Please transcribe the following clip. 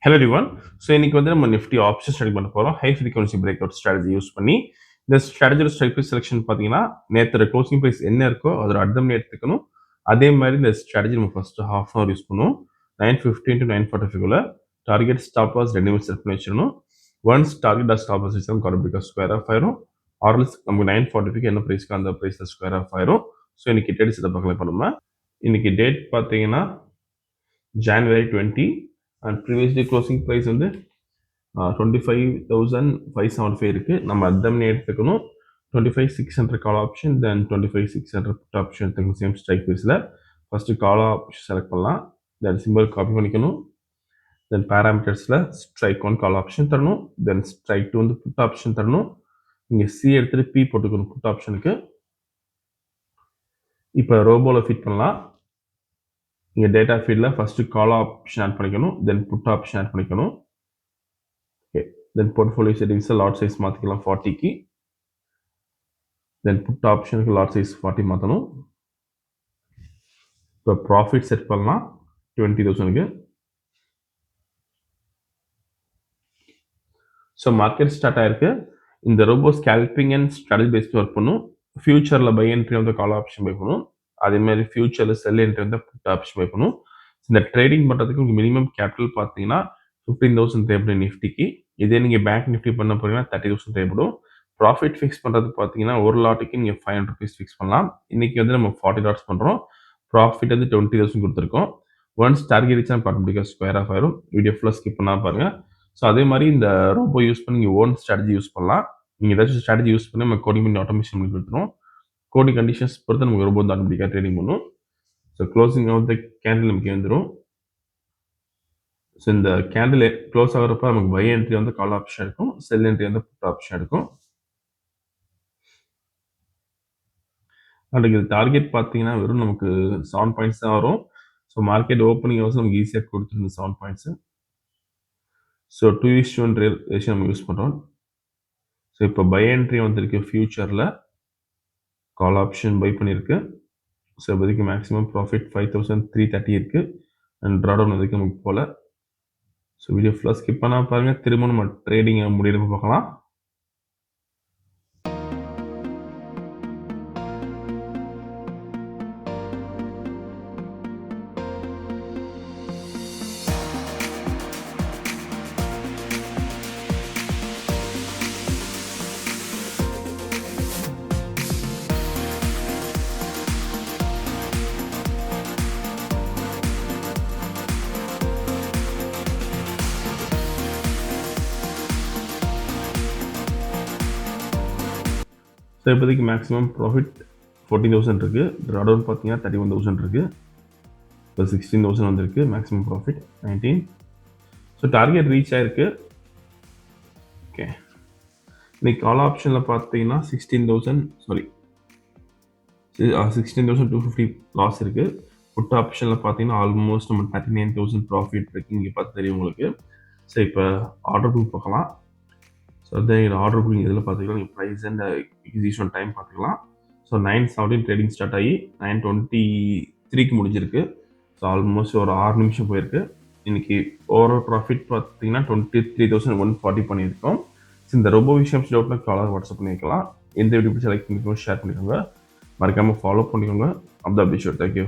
Hello everyone. So இன்னைக்கு வந்து நம்ம நிஃப்டி ஆப்ஷன் ஸ்டடி பண்ண போகிறோம். High frequency break out strategy use பண்ணி இந்த ஸ்ட்ராட்டஜியோட ஸ்ட்ரைக் ப்ரைஸ் செலெக்ஷன் பார்த்தீங்கன்னா நேற்று க்ளோசிங் ப்ரைஸ் என்ன இருக்கோ அதோட அர்த்தம் எடுத்துக்கணும். அதே மாதிரி இந்த ஸ்ட்ராட்டஜி நம்ம first half an hour use பண்ணுவோம். 9:15 to 9:45 டார்கெட் ஸ்டாப் லாஸ் ரெண்டுமே செட் பண்ணி வச்சிடணும். ஒன்ஸ் டார்கெட் ஸ்டாப் லாஸ் வச்சு கார்பிகா ஸ்கொயர் ஆஃப் ஆயிரும். ஆர்எல்ஸ் நமக்கு 9:45 என்ன ப்ரைஸ்க்கு அந்த ப்ரைஸில் ஸ்கொயர் ஆஃப் ஆயிரும். ஸோ இன்னைக்கு டேட் இதை பார்க்கலாம். இப்போ நம்ம இன்னைக்கு டேட் பார்த்தீங்கன்னா January 20 and previously closing price வந்து 25,575 இருக்கு. நம்ம அர்த்தம்னே எடுத்துக்கணும். 25,600 call option, then 25,600 put option எடுத்துக்கணும். சேம் ஸ்ட்ரைக் ப்ரைஸில் ஃபர்ஸ்ட் கால் ஆப்ஷன் செலக்ட் பண்ணலாம். தென் சிம்பிள் காப்பி பண்ணிக்கணும். தென் பேராமீட்டர்ஸில் ஸ்ட்ரைக் ஒன் கால் ஆப்ஷன் தரணும். தென் ஸ்ட்ரைக் டூ வந்து புட் ஆப்ஷன் தரணும். இங்கே சி எடுத்துகிட்டு பி போட்டுக்கணும் புட் ஆப்ஷனுக்கு. இப்போ ரோபோவில் ஃபிட் பண்ணலாம். இங்கே டேட்டா ஃபீல்டில் ஃபஸ்ட்டு கால் ஆப்ஷன் ஆட் பண்ணிக்கணும். தென் புட் ஆப்ஷன் ஆட் பண்ணிக்கணும். ஓகே, தென் போர்ட்ஃபோலியோ செட்டிங்ஸில் லாட் சைஸ் மாற்றிக்கலாம் 40க்கு. தென் புட் ஆப்ஷனுக்கு லாட் சைஸ் 40 மாற்றணும். இப்போ ப்ராஃபிட் செட் பண்ணலாம் 20,000க்கு. ஸோ மார்க்கெட் ஸ்டார்ட் ஆயிருக்கு. இந்த robo scalping and strategy based work பண்ணும். ஃபியூச்சரில் பை என்ட்ரி வந்து கால் ஆப்ஷன் பை பண்ணும். அதேமாதிரி ஃபியூச்சரில் செல் என்ட்ரி வந்து புட் ஆப்ஷன் பை பண்ணும். இந்த ட்ரேடிங் பண்ணுறதுக்கு உங்களுக்கு மினிமம் கேபிட்டல் பார்த்தீங்கன்னா 15,000 தேவைப்படும் நிஃப்டிக்கு. இதே நீங்கள் பேங்க் நிஃப்டி பண்ண போறீங்கன்னா 30,000 தேவைப்படும். ப்ராஃபிட் ஃபிக்ஸ் பண்ணுறது பார்த்தீங்கன்னா ஒரு லாட்டுக்கு நீங்கள் 500 rupees ஃபிக்ஸ் பண்ணலாம். இன்னைக்கு வந்து நம்ம 40 லாட்ஸ் பண்ணுறோம். ப்ராஃபிட் வந்து 20,000 கொடுத்துருக்கோம். ஒன்ஸ் டார்கெட் ரீச் ஆட்டோமேட்டிக்காக ஸ்கொயர் ஆஃப் ஆயிரும். வீடியோ ஃபுல்லாக ஸ்கிப் பண்ணால் பாருங்க. ஸோ அதே மாதிரி இந்த ரோபோ யூஸ் பண்ணி நீங்கள் ஓன் ஸ்ட்ராட்டஜி யூஸ் பண்ணலாம். நீங்கள் ஏதாச்சும் ஸ்ட்ராட்டஜி யூஸ் பண்ணி நம்ம கோடிங் பண்ணி ஆட்டோமேஷன் பண்ணி கொடுத்துரும். கோடிங் கண்டிஷன்ஸ் பொறுத்து நமக்கு ரோபோ வந்து ஆட்டோமேட்டிக்காக ட்ரேடிங் பண்ணும். So closing of the candle நமக்கு வந்துடும். ஸோ இந்த கேண்டில் க்ளோஸ் ஆகிறப்ப நமக்கு பை என்ட்ரி வந்து கால் ஆப்ஷன் இருக்கும், செல் என்ட்ரி வந்து புட் ஆப்ஷன் இருக்கும். அதுக்கு டார்கெட் பார்த்தீங்கன்னா வெறும் நமக்கு 7 பாயிண்ட்ஸ் தான் வரும். ஸோ மார்க்கெட் ஓப்பனிங் வந்து நமக்கு ஈஸியாக கொடுத்துருந்து 7 பாயிண்ட்ஸு. ஸோ 2:1 ரேஷியோ நம்ம யூஸ் பண்ணுறோம். ஸோ இப்போ பை என்ட்ரி வந்துருக்கு ஃபியூச்சரில் கால் ஆப்ஷன் பை பண்ணியிருக்கு. ஸோ இப்போதைக்கு மேக்ஸிமம் ப்ராஃபிட் 5,330 இருக்குது. அண்ட் ட்ராடவுன் அதுக்கு நமக்கு போல். ஸோ வீடியோ ஃபுல்லாக ஸ்கிப் பண்ணால் பாருங்கள். திரும்ப நம்ம ட்ரேடிங் முடியறப்ப பார்க்கலாம். ஸோ இப்போதைக்கு மேக்ஸிமம் ப்ராஃபிட் 14,000 இருக்குது. ட்ராடவுன் பார்த்தீங்கன்னா 31,000 இருக்குது. இப்போ 16,000 வந்திருக்கு. Maximum profit 19. So target reach ஆயிருக்கு. ஓகே, இன்னைக்கு கால் ஆப்ஷனில் பார்த்தீங்கன்னா 16,250 லாஸ் இருக்குது. புட் ஆப்ஷனில் பார்த்தீங்கன்னா ஆல்மோஸ்ட் நம்ம 39,000 ப்ராஃபிட் இருக்குது. இங்கே பார்த்து தெரியும் உங்களுக்கு. ஸோ இப்போ ஆர்டர் புக் பார்க்கலாம். ஸோ தென் ஆர்டர் புக்கிங் இதில் பார்த்தீங்கன்னா நீங்கள் ப்ரைஸ் அண்ட் எக்ஸிகியூஷன் டைம் பார்த்துக்கலாம். ஸோ 9:17 ட்ரேடிங் ஸ்டார்ட் ஆகி 9:23க்கு முடிஞ்சிருக்கு. ஸோ ஆல்மோஸ்ட் ஒரு 6 நிமிஷம் போயிருக்கு. இன்னைக்கு ஓவரால் ப்ராஃபிட் பார்த்தீங்கன்னா 23,140 பண்ணியிருக்கோம். ஸோ இந்த ரொம்ப விஷயம் டவுட்னா காலர் வாட்ஸ்அப் பண்ணி வைக்கலாம். எந்த வீடியோ பிடிச்சா லைக் பண்ணிக்கோங்க, ஷேர் பண்ணிக்கோங்க, மறக்காமல் ஃபாலோ பண்ணிக்கோங்க. அப்தான் அப்படி ஷோர். தேங்க்யூ.